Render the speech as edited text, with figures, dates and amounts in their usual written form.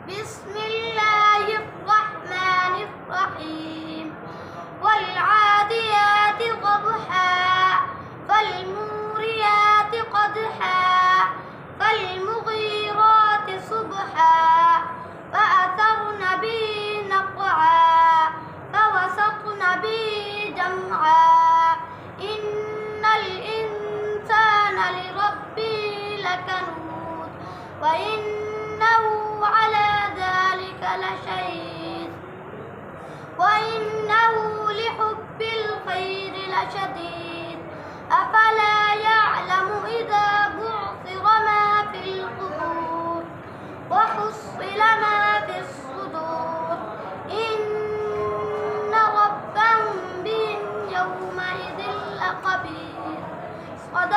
بسم الله الرحمن الرحيم والعاديات ضبحا فالموريات قدحا فالمغيرات صبحا فأثرن به نقعا فوسطن به جمعا إن الإنسان لربه لكنود وإنه على ذلك لشهيد وإنه لحب الخير لشديد أفلا يعلم إذا بعثر ما في القبور وحصل ما في الصدور إن ربهم بهم يومئذ لخبير.